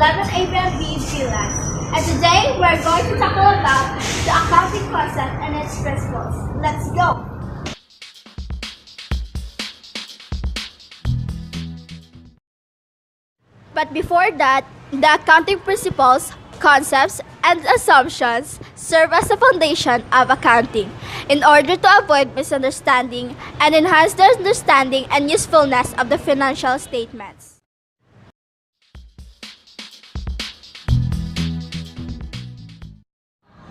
11 ABM Pilas. And today we're going to talk about the accounting concept and its principles. Let's go! But before that, the accounting principles, concepts, and assumptions serve as the foundation of accounting in order to avoid misunderstanding and enhance the understanding and usefulness of the financial statements.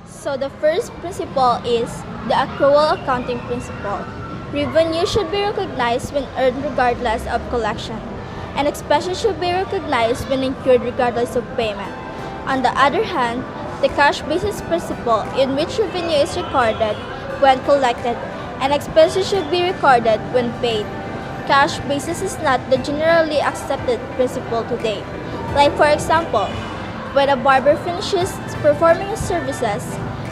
So the first principle is the accrual accounting principle. Revenue should be recognized when earned regardless of collection, and expenses should be recognized when incurred regardless of payment. On the other hand, the cash basis principle, in which revenue is recorded when collected and expenses should be recorded when paid. Cash basis is not the generally accepted principle today. Like for example, when a barber finishes performing his services,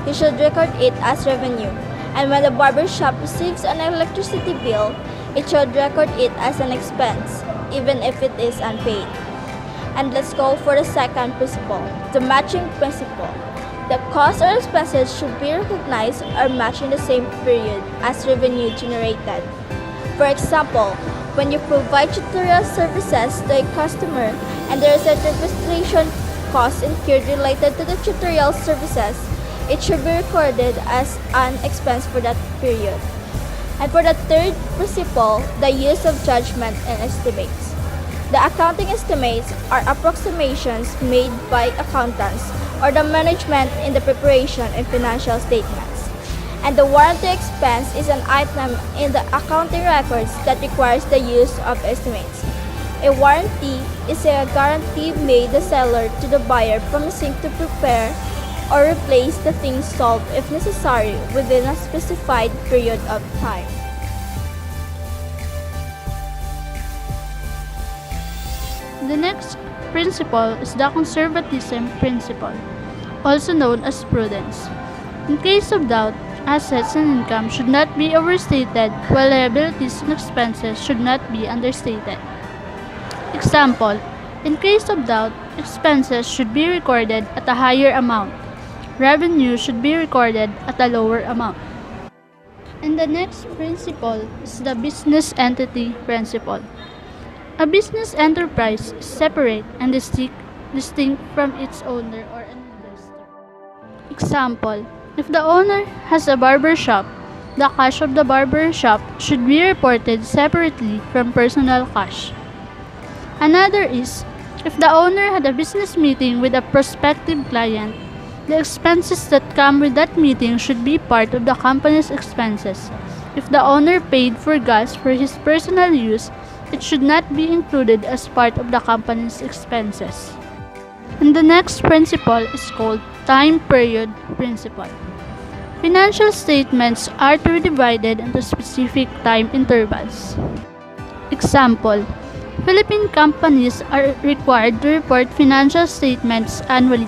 he should record it as revenue, and when the barber shop receives an electricity bill, it should record it as an expense, even if it is unpaid. And let's go for the second principle, the matching principle. The costs or expenses should be recognized or matched in the same period as revenue generated. For example, when you provide tutorial services to a customer and there is a registration cost incurred related to the tutorial services, it should be recorded as an expense for that period. And for the third principle, the use of judgment and estimates. The accounting estimates are approximations made by accountants or the management in the preparation of financial statements. And the warranty expense is an item in the accounting records that requires the use of estimates. A warranty is a guarantee made the seller to the buyer promising to prepare or replace the things sold if necessary within a specified period of time. The next principle is the conservatism principle, also known as prudence. In case of doubt, assets and income should not be overstated while liabilities and expenses should not be understated. Example, in case of doubt, expenses should be recorded at a higher amount. Revenue should be recorded at a lower amount. And the next principle is the business entity principle. A business enterprise is separate and distinct from its owner or an investor. Example, if the owner has a barber shop, the cash of the barber shop should be reported separately from personal cash. Another is, if the owner had a business meeting with a prospective client, the expenses that come with that meeting should be part of the company's expenses. If the owner paid for gas for his personal use, it should not be included as part of the company's expenses. And the next principle is called time period principle. Financial statements are to be divided into specific time intervals. Example, Philippine companies are required to report financial statements annually.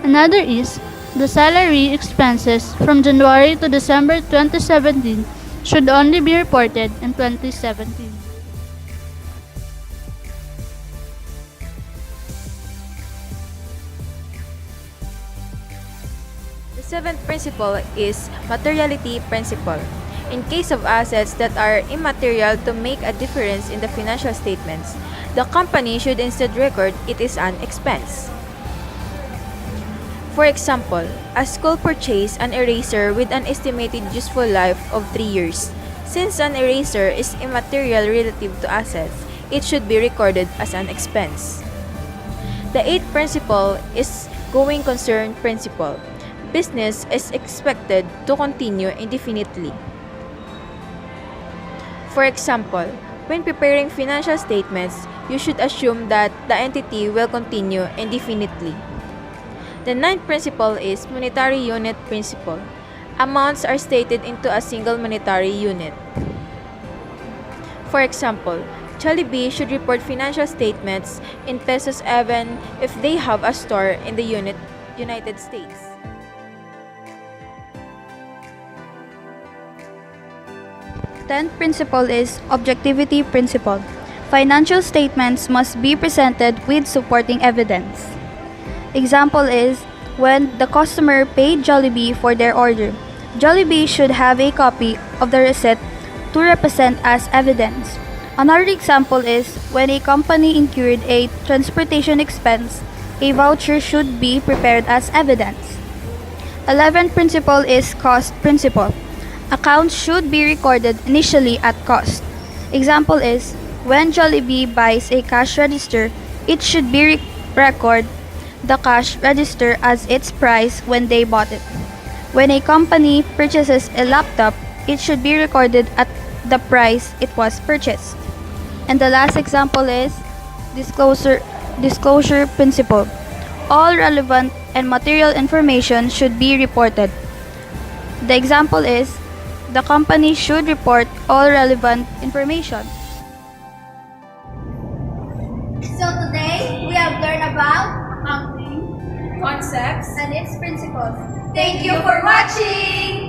Another is, the salary expenses from January to December 2017 should only be reported in 2017. The seventh principle is materiality principle. In case of assets that are immaterial to make a difference in the financial statements, the company should instead record it as an expense. For example, a school purchased an eraser with an estimated useful life of 3 years. Since an eraser is immaterial relative to assets, it should be recorded as an expense. The eighth principle is going concern principle. Business is expected to continue indefinitely. For example, when preparing financial statements, you should assume that the entity will continue indefinitely. The ninth principle is monetary unit principle. Amounts are stated into a single monetary unit. For example, Jollibee should report financial statements in pesos even if they have a store in the United States. 10th principle is objectivity principle. Financial statements must be presented with supporting evidence. Example is when the customer paid Jollibee for their order. Jollibee should have a copy of the receipt to represent as evidence. Another example is when a company incurred a transportation expense, a voucher should be prepared as evidence. 11th principle is cost principle. Accounts should be recorded initially at cost. Example is when Jollibee buys a cash register, it should be record the cash register as its price when they bought it. When a company purchases a laptop, it should be recorded at the price it was purchased. And the last example is disclosure principle. All relevant and material information should be reported. The example is the company should report all relevant information. So today, we have learned about accounting Concepts. and its principles. Thank you for watching!